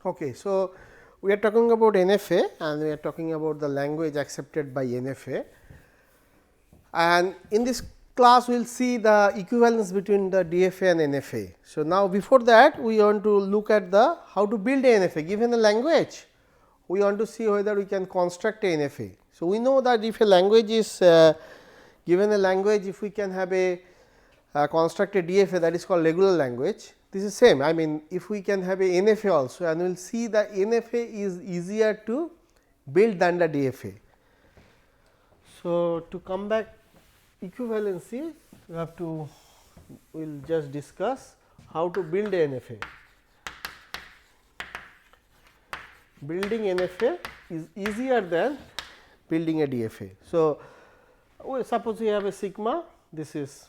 Okay, so we are talking about NFA and we are talking about the language accepted by NFA, and in this class we will see the equivalence between the DFA and NFA. So, now before that we want to look at the how to build a NFA given a language. We want to see whether we can construct a NFA. So, we know that if a language is given a language, if we can have a construct a DFA, that is called regular language. This is same, I mean if we can have a NFA also, and we will see that NFA is easier to build than the DFA. So, to come back equivalency, we have to we will just discuss how to build a NFA. Building NFA is easier than building a DFA. So, suppose we have a sigma, this is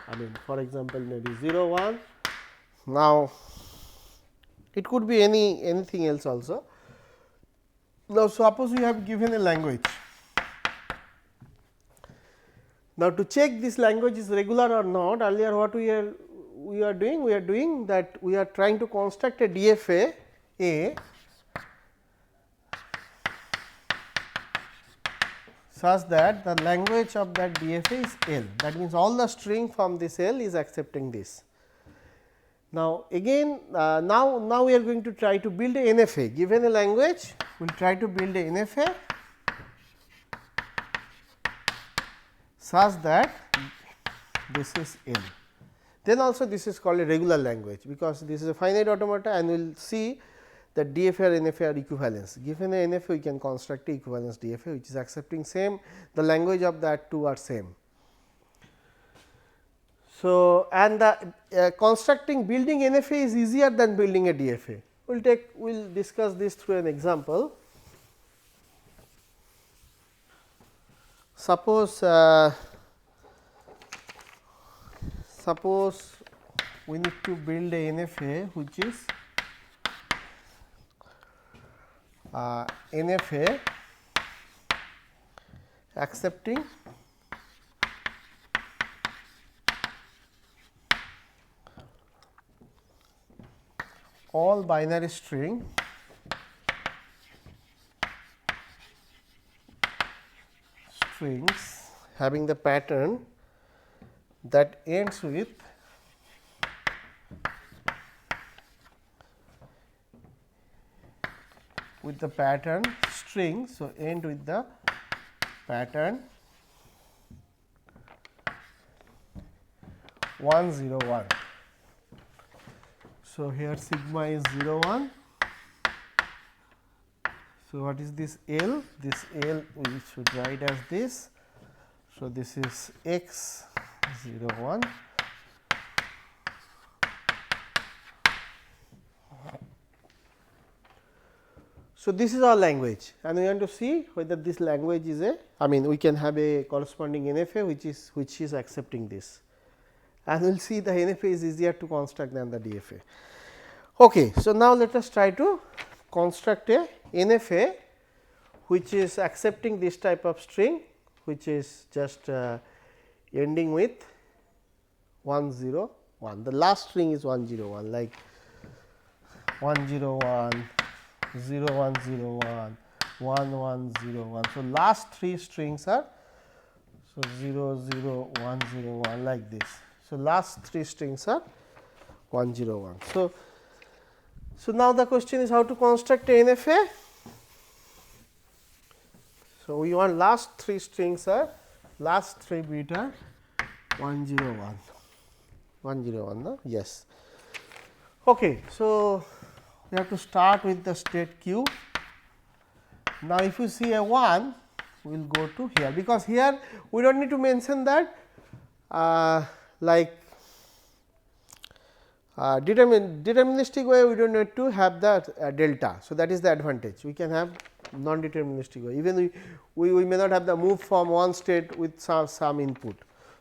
I mean for example, maybe 0 1. Now, it could be anything else also. Now, suppose we have given a language. Now, to check this language is regular or not, earlier what we are doing? We are doing that we are trying to construct a DFA A such that the language of that DFA is L. That means, all the string from this L is accepting this. Now, again now we are going to try to build a NFA. Given a language, we will try to build a NFA such that this is L. Then also this is called a regular language, because this is a finite automata, and we will see that DFA and NFA are equivalence. Given a NFA, we can construct a equivalence DFA, which is accepting same, the language of that two are same. So, and the constructing building NFA is easier than building a DFA. We will discuss this through an example. Suppose we need to build a NFA which is NFA accepting all binary strings having the pattern that ends with the pattern string. So, end with the pattern 101. So, here sigma is 01. So, what is this L? This L we should write as this. So, this is x 01. So, this is our language, and we want to see whether this language is I mean we can have a corresponding NFA which is accepting this, and we will see the NFA is easier to construct than the DFA. Okay, so, now let us try to construct a NFA which is accepting this type of string, which is just ending with 101. The last string is 101, like 101, 0101, 1101. So, last three strings are 00101 like this. So, last three strings are 101. So, now the question is how to construct a NFA. So, we want last three strings are last three bit are 101, 101 no? Yes. Okay. So, we have to start with the state q. Now, if you see a 1, we will go to here, because here we do not need to mention that like deterministic way, we do not need to have the delta. So, that is the advantage. We can have non-deterministic way, even we may not have the move from one state with some input.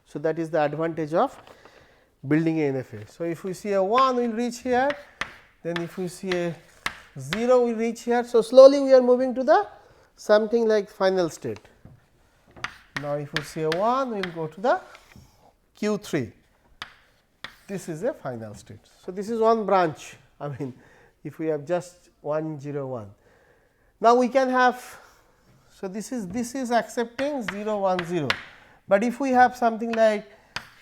So, that is the advantage of building a NFA. So, if we see a 1, we will reach here, then if we see a 0, we reach here. So, slowly we are moving to the something like final state. Now, if we see a 1, we will go to the Q3. This is a final state. So, this is one branch, I mean if we have just 1 0 1. Now, we can have, so this is accepting 0 1 0, but if we have something like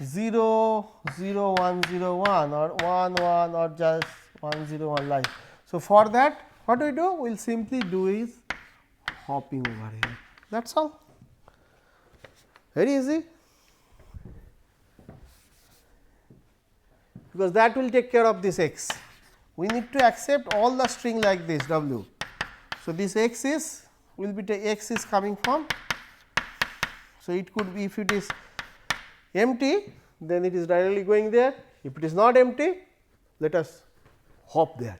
0 0 1 0 1 or 1 1 or just 1 0 1 like. So, for that what we do? We will simply do is hopping over here, that is all, very easy, because that will take care of this x. We need to accept all the string like this w. So, this x is will be x is coming from. So, it could be, if it is empty, then it is directly going there. If it is not empty, let us hop there.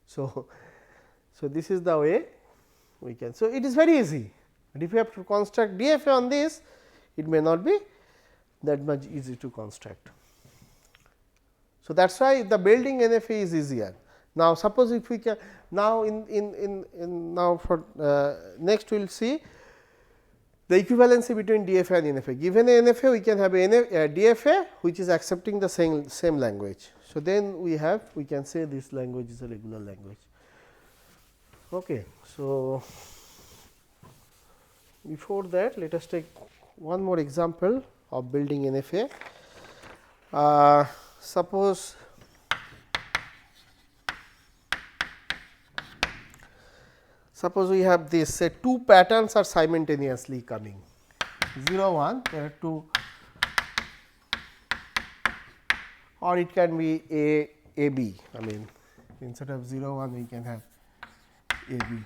So, this is the way we can. So, it is very easy, but if you have to construct DFA on this, it may not be that much easy to construct. So, that is why the building NFA is easier. Now, suppose if we can now now for next we will see the equivalency between DFA and NFA. Given a NFA, we can have a DFA which is accepting the same language. So, then we can say this language is a regular language. Okay. So, before that, let us take one more example of building NFA. Suppose we have this, say 2 patterns are simultaneously coming 0 1, there are 2, or it can be A B. I mean, instead of 0 1 we can have A B.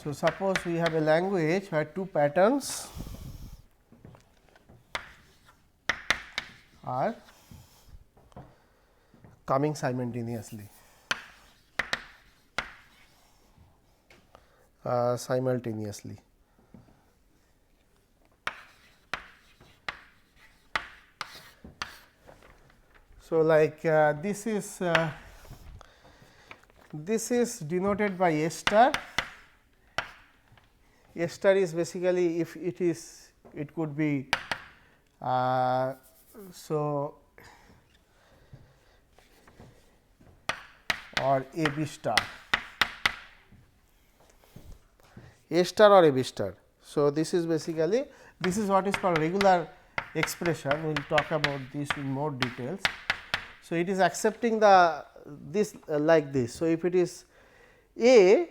So, suppose we have a language where 2 patterns are coming simultaneously. So, like this is denoted by A star. A star is basically, if it is, it could be so or A B star, A star or A B star. So, this is basically, this is what is called regular expression. We will talk about this in more details. So, it is accepting the this like this. So, if it is A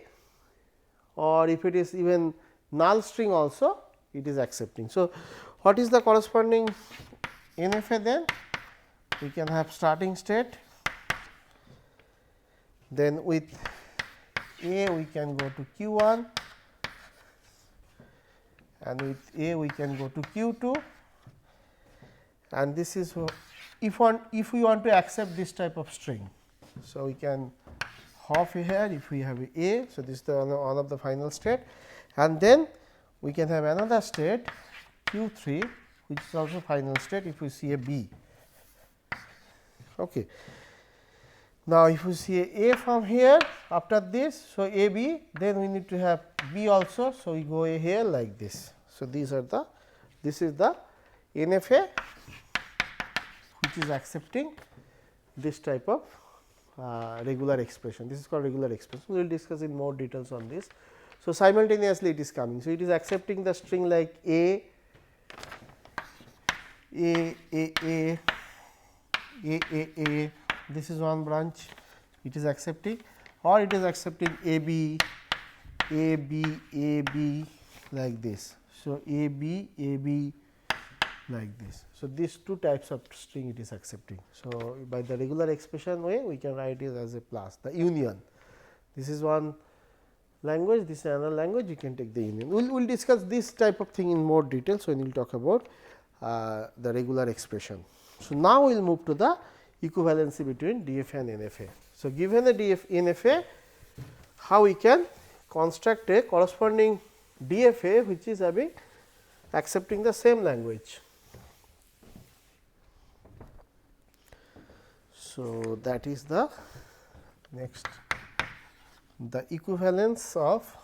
or if it is even null string also, it is accepting. So, what is the corresponding NFA then? We can have starting state, then with A we can go to Q 1 and with A we can go to Q 2, and this is if we want to accept this type of string. So, we can hop here if we have A. So, this is the one of the final state, and then we can have another state Q 3, which is also final state if we see a B. Okay. Now, if we see A from here after this, so A B, then we need to have B also. So, we go here like this. So, these are the, this is the NFA which is accepting this type of regular expression. This is called regular expression. We will discuss in more details on this. So, simultaneously it is coming. So, it is accepting the string like A, this is one branch it is accepting, or it is accepting A B like this. So, A B like this. So, these two types of string it is accepting. So, by the regular expression way we can write it as a plus, the union. This is one language, this is another language, you can take the union. We will discuss this type of thing in more details when we will talk about the regular expression. So, now we will move to the equivalency between DFA and NFA. So, given a NFA, how we can construct a corresponding DFA which is having accepting the same language. So, that is the next, the equivalence of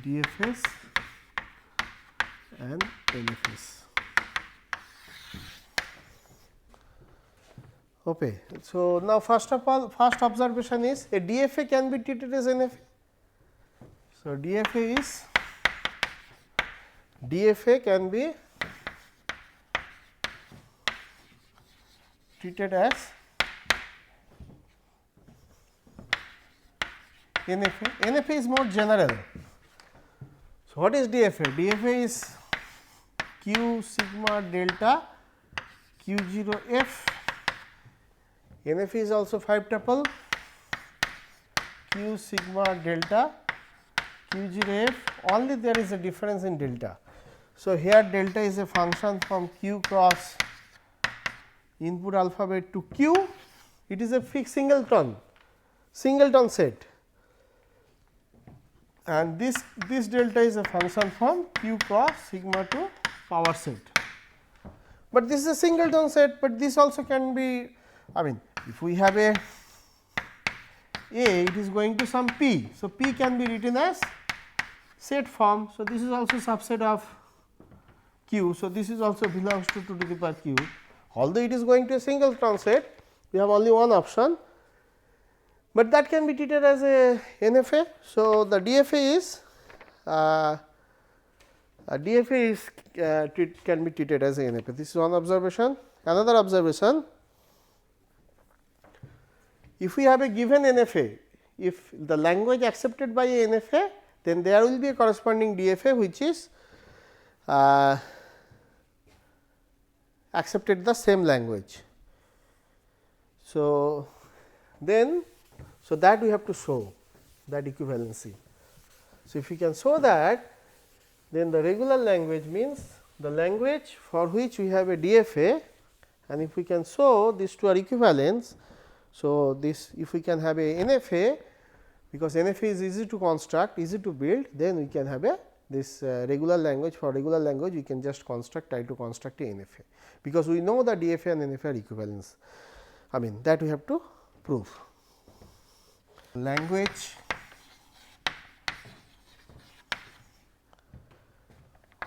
DFS and NFS. Okay. So, now first of all, first observation is a DFA can be treated as NFA. So, DFA can be treated as NFA. NFA is more general. So, what is DFA? DFA is Q sigma delta Q0 F. NFA is also 5 tuple Q sigma delta Q0 F, only there is a difference in delta. So, here delta is a function from Q cross input alphabet to Q, it is a fixed singleton set, and this delta is a function from Q cross sigma to power set. But this is a singleton set, but this also can be, I mean, if we have a it is going to some P. So, P can be written as set form. So, this is also subset of Q. So, this is also belongs to 2 to the power Q. Although it is going to a singleton set, we have only one option, but that can be treated as a NFA. So, the DFA can be treated as a NFA. This is one observation. Another observation, if we have a given NFA, if the language accepted by a NFA, then there will be a corresponding DFA which is accepted the same language. So, then that we have to show that equivalency. So, if we can show that, then the regular language means the language for which we have a DFA, and if we can show these two are equivalents. So, this if we can have a NFA, because NFA is easy to construct, easy to build, then we can have a this regular language. For regular language we can just try to construct a NFA, because we know that DFA and NFA are equivalents. I mean, that we have to prove. Language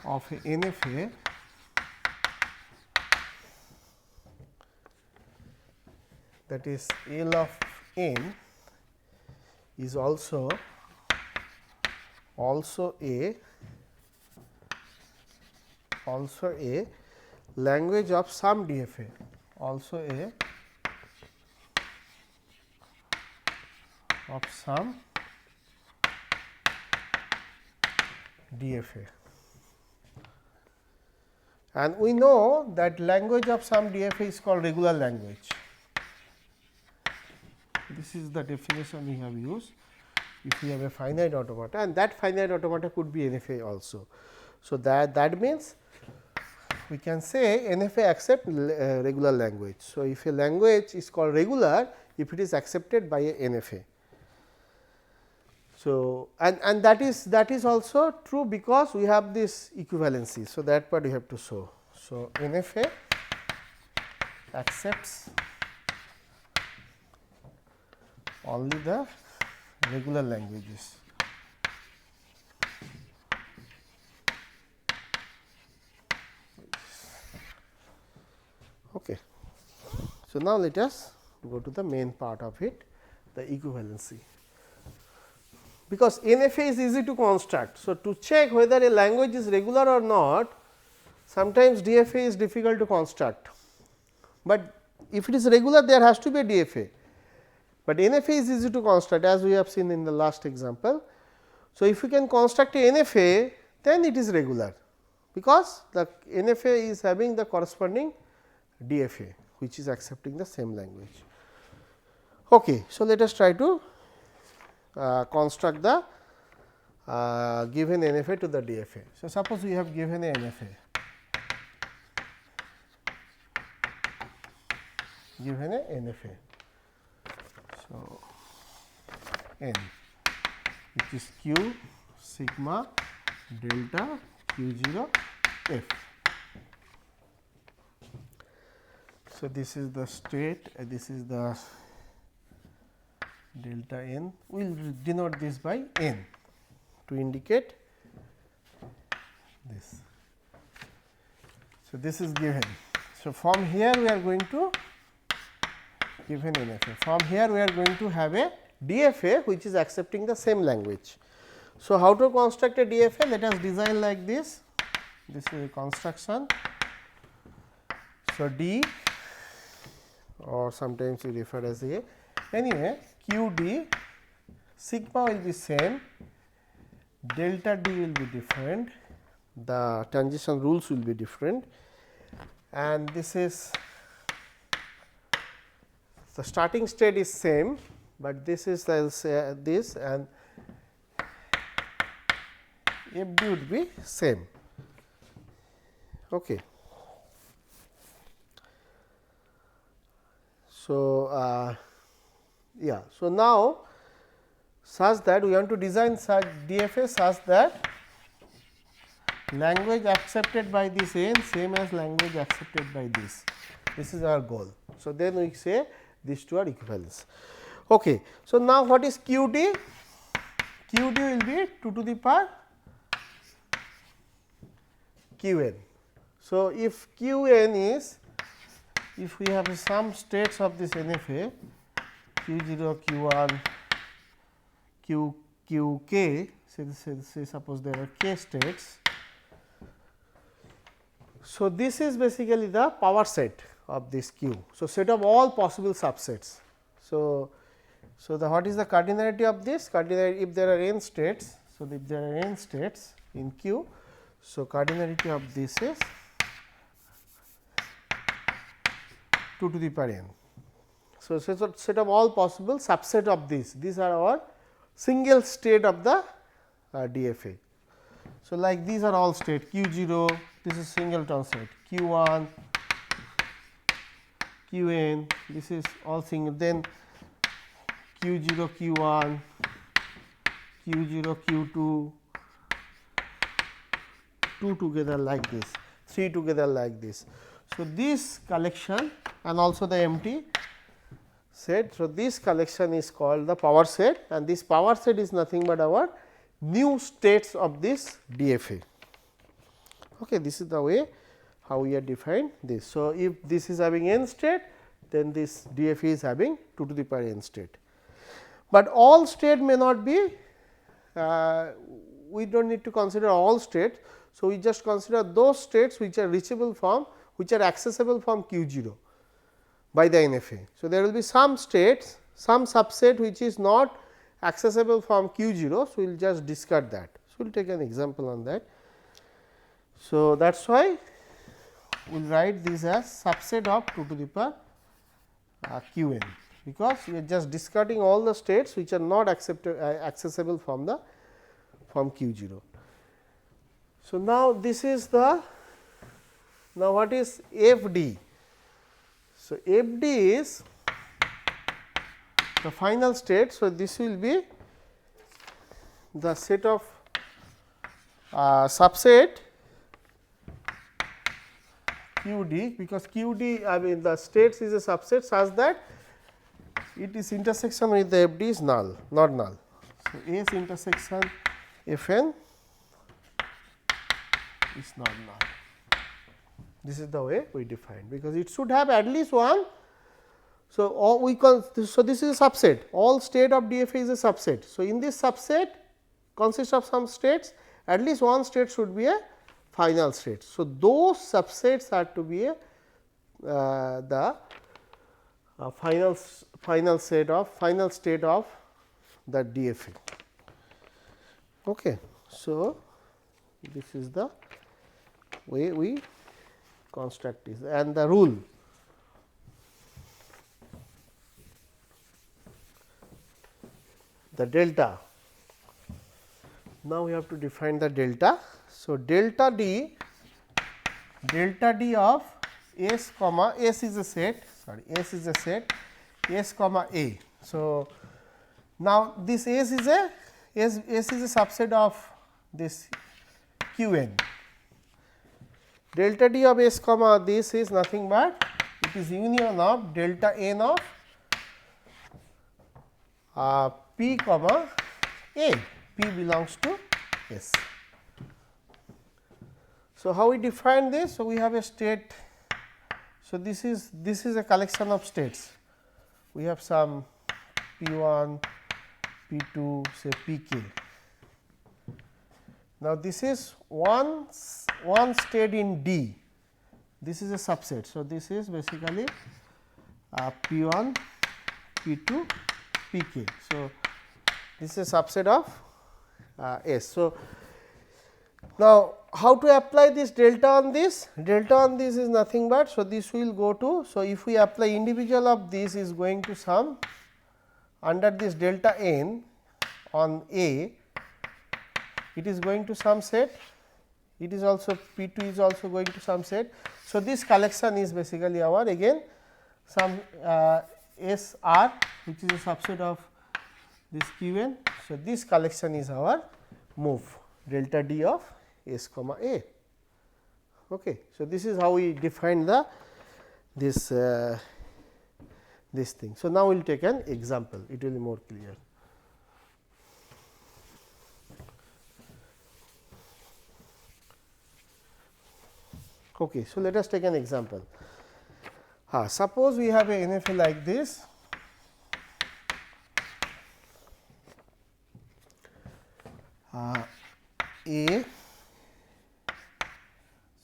of a NFA that is L of n is also a language of some DFA, also a of some DFA. And we know that language of some DFA is called regular language. This is the definition we have used. If we have a finite automata, and that finite automata could be NFA also. So, that means we can say NFA accept regular language. So, if a language is called regular, if it is accepted by a NFA. So, and that is also true because we have this equivalency. So, that part we have to show. So, NFA accepts only the regular languages. Okay. So, now let us go to the main part of it, the equivalency. Because NFA is easy to construct. So, to check whether a language is regular or not, sometimes DFA is difficult to construct, but if it is regular there has to be a DFA, but NFA is easy to construct as we have seen in the last example. So, if you can construct a NFA, then it is regular, because the NFA is having the corresponding DFA which is accepting the same language. Okay. So, let us try to construct the given NFA to the DFA. So, suppose we have given a NFA, So, n which is Q sigma delta Q0 F. So, this is the state, this is the delta n. We will denote this by n to indicate this. So, this is given. So, from here we are going to given NFA. From here we are going to have a DFA which is accepting the same language. So, how to construct a DFA? Let us design like this. This is a construction. So, D or sometimes we refer as A. Anyway, Q D sigma will be same, delta D will be different, the transition rules will be different, and this is the starting state is same, but this is this and FD would be same. Okay. So, yeah. So, now such that we want to design such DFA such that language accepted by this N same as language accepted by this. This is our goal. So, then we say these two are equivalence. Okay. So, now what is QD? QD will be 2 to the power Qn. So, if Qn is, if we have some states of this NFA Q0, Q1, Qk, say suppose there are k states. So, this is basically the power set of this Q. So, set of all possible subsets. So, the what is the cardinality of this? Cardinality, if there are n states. So, if there are n states in Q, so cardinality of this is 2 to the power n. So, set of all possible subset of this. These are our single state of the DFA. So, like these are all state Q0, this is singleton state, Q1, Qn, this is all single, then Q0, Q1, Q0, Q2, 2 together like this, 3 together like this. So, this collection and also the empty set. So, this collection is called the power set, and this power set is nothing but our new states of this DFA. Okay, this is the way how we are defined this. So, if this is having n state, then this DFA is having 2 to the power n state. But all state may not be, we do not need to consider all states. So, we just consider those states which are reachable from, which are accessible from Q0 by the NFA. So, there will be some states, some subset which is not accessible from Q0. So, we will just discard that. So, we will take an example on that. So, that is why we will write this as subset of 2 to the power Qn, because we are just discarding all the states which are not accessible from the Q0. So, now this is the, now what is FD? So, FD is the final state. So, this will be the set of subset QD, because QD, I mean the states is a subset such that it is intersection with the FD is null, not null. So, S intersection Fn is not null. This is the way we define, because it should have at least one. So, all we call, so this is a subset, all state of DFA is a subset. So, in this subset consists of some states, at least one state should be a final state. So, those subsets are to be a the final state of the DFA. Okay. So, this is the way we construct this, and the rule. The delta. Now, we have to define the delta. So, delta D of S comma, S is a set, S is a set, S comma A. So, now this S is a subset of this Qn. Delta D of S comma this is nothing but it is union of delta n of P comma A, P belongs to S. So, how we define this? So, we have a state. So, this is a collection of states. We have some P1, P2, say Pk. Now, this is one state in D. This is a subset. So, this is basically P1, P2, Pk. So, this is a subset of S. So, now, how to apply this delta on this? Delta on this is nothing but, so this will go to, so if we apply individual of this is going to sum under this delta n on A, it is going to some set, it is also P2 is also going to some set. So, this collection is basically our again some SR, which is a subset of this Qn. So, this collection is our move delta D of S comma A. Okay. So, this is how we define the this thing. So, now we will take an example, it will be more clear. Okay. So, let us take an example. Suppose we have a NFA like this. A.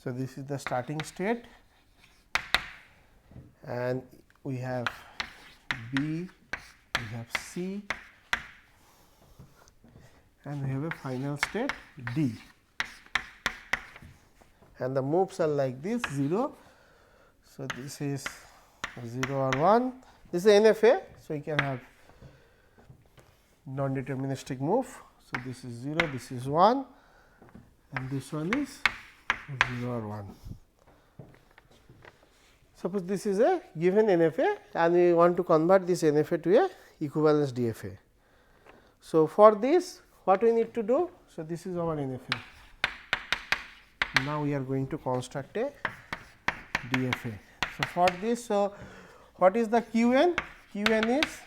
So, this is the starting state and we have B, we have C and we have a final state D, and the moves are like this 0. So, this is 0 or 1, this is NFA. So, you can have non-deterministic move. So, this is 0, this is 1 and this one is 0 or 1. Suppose this is a given NFA and we want to convert this NFA to a equivalence DFA. So, for this what we need to do? So, this is our NFA. Now, we are going to construct a DFA. So, for this, so what is the Qn? Qn is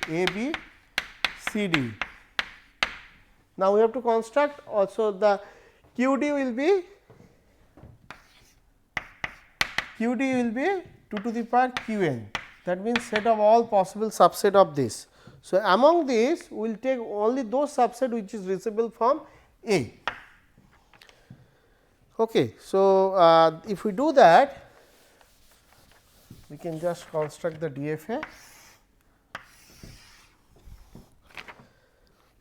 AB, CD. Now, we have to construct also the QD will be 2 to the power Qn, that means set of all possible subset of this. So, among these we will take only those subset which is reachable from A. Okay. So, if we do that, we can just construct the DFA.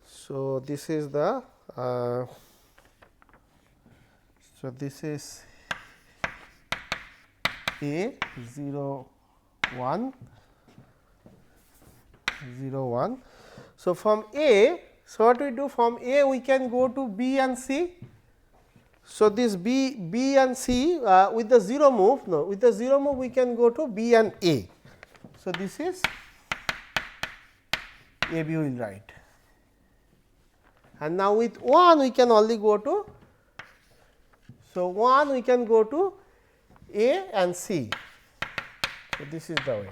So, this is the so this is A 0 1 0 1. So, from A, so what we do from A we can go to B and C. So, this B and C with the 0 move, no, with the 0 move we can go to B and A. So, this is AB we will write, and now with 1 we can only go to, so 1 we can go to A and C. So, this is the way,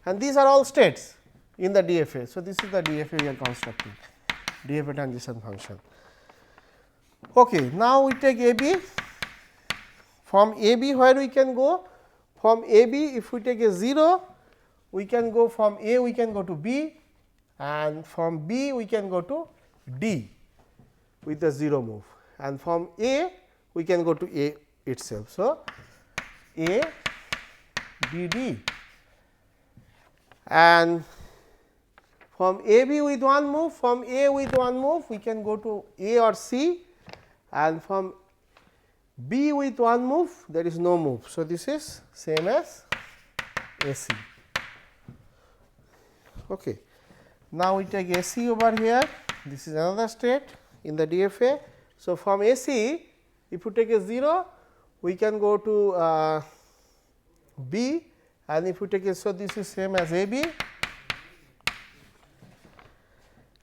and these are all states in the DFA. So, this is the DFA we are constructing, DFA transition function. Okay. Now, we take AB. From AB where we can go? From AB, if we take a 0, we can go from A, we can go to B, and from B we can go to D with the 0 move, and from A we can go to A itself. So, A B D, and from AB with one move, from A with one move we can go to A or C, and from B with one move there is no move. So, this is same as AC. Okay. Now, we take AC over here, this is another state in the DFA. So, from AC if you take a 0 we can go to B, and if you take a, so this is same as AB,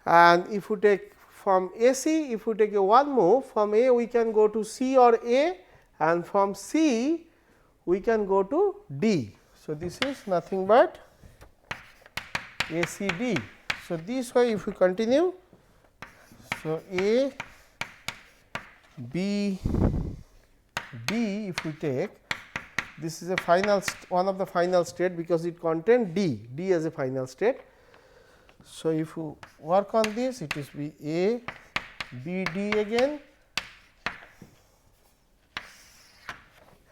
and if you take from AC, if you take a one move from A we can go to C or A, and from C we can go to D. So, this is nothing but ACD. So, this way if we continue, so A, B, D, if we take, this is a final one of the final state because it contains D as a final state. So, if you work on this, it is be A, B, D again,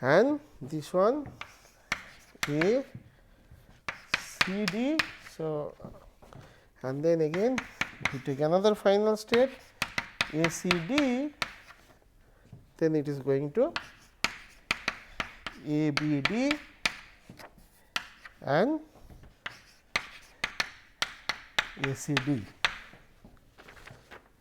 and this one A, C, D. So, and then again we take another final state A, C, D, then it is going to A, B, D and A, C, D.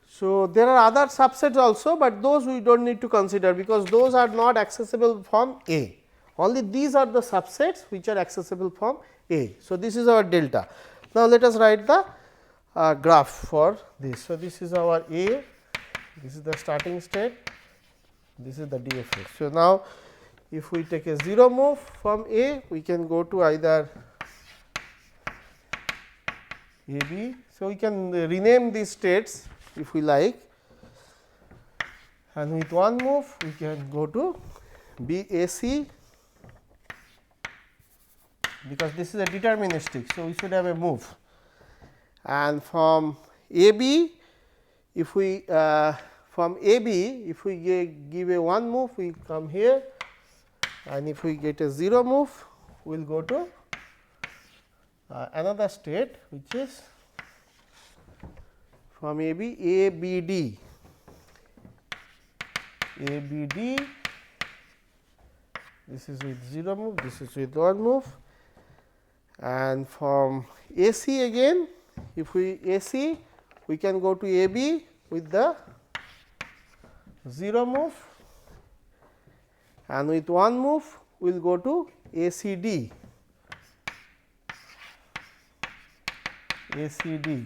So, there are other subsets also, but those we do not need to consider because those are not accessible from A. Only these are the subsets which are accessible from A. So, this is our delta. Now, let us write the graph for this. So, this is our A, this is the starting state, this is the DFA. So, now, if we take a 0 move from A, we can go to either A, B. So, we can rename these states if we like, and with one move we can go to B, A, C, because this is a deterministic. So, we should have a move, and from A, B, if we from A, B, if we give a one move, we come here, and if we get a 0 move, we will go to another state which is from A, B, A, B, D, A, B, D, this is with 0 move, this is with 1 move, and from A, C again, if we A, C, we can go to A, B with the 0 move, and with 1 move we will go to A, C, D, A, C, D.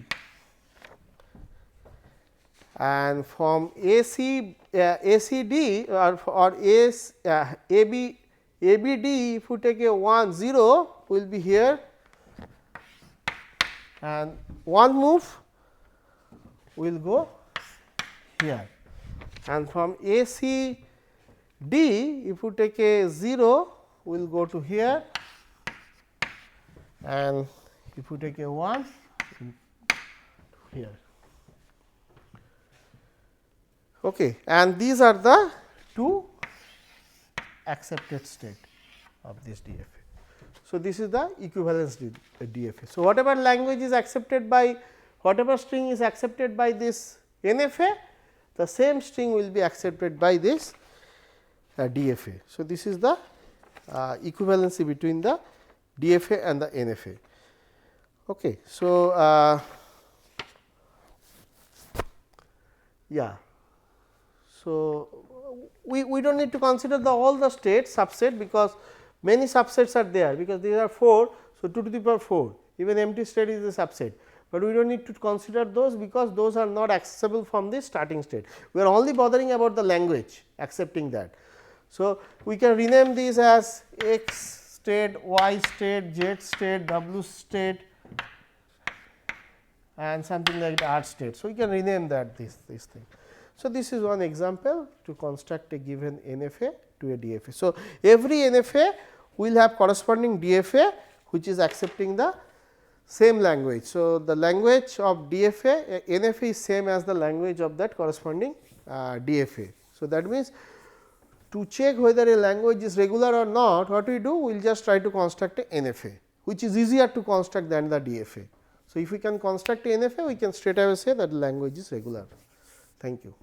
And from AC, ACD or AB, ABD, if we take a 1 0, will be here, and one move will go here, and from ACD, if we take a 0, we will go to here, and if we take a 1, here. Okay. And these are the two accepted state of this DFA. So, this is the equivalence DFA. So, whatever language is accepted by, whatever string is accepted by this NFA, the same string will be accepted by this DFA. So, this is the equivalency between the DFA and the NFA. Okay. So, yeah. So, we do not need to consider all the states subset, because many subsets are there, because these are 4. So, 2 to the power 4, even empty state is a subset, but we do not need to consider those, because those are not accessible from the starting state. We are only bothering about the language accepting that. So, we can rename these as X state, Y state, Z state, W state and something like R state. So, we can rename that this thing. So, this is one example to construct a given NFA to a DFA. So, every NFA will have corresponding DFA which is accepting the same language. So, the language of DFA, NFA is same as the language of that corresponding DFA. So, that means to check whether a language is regular or not, what we do? We will just try to construct a NFA, which is easier to construct than the DFA. So, if we can construct a NFA, we can straight away say that the language is regular. Thank you.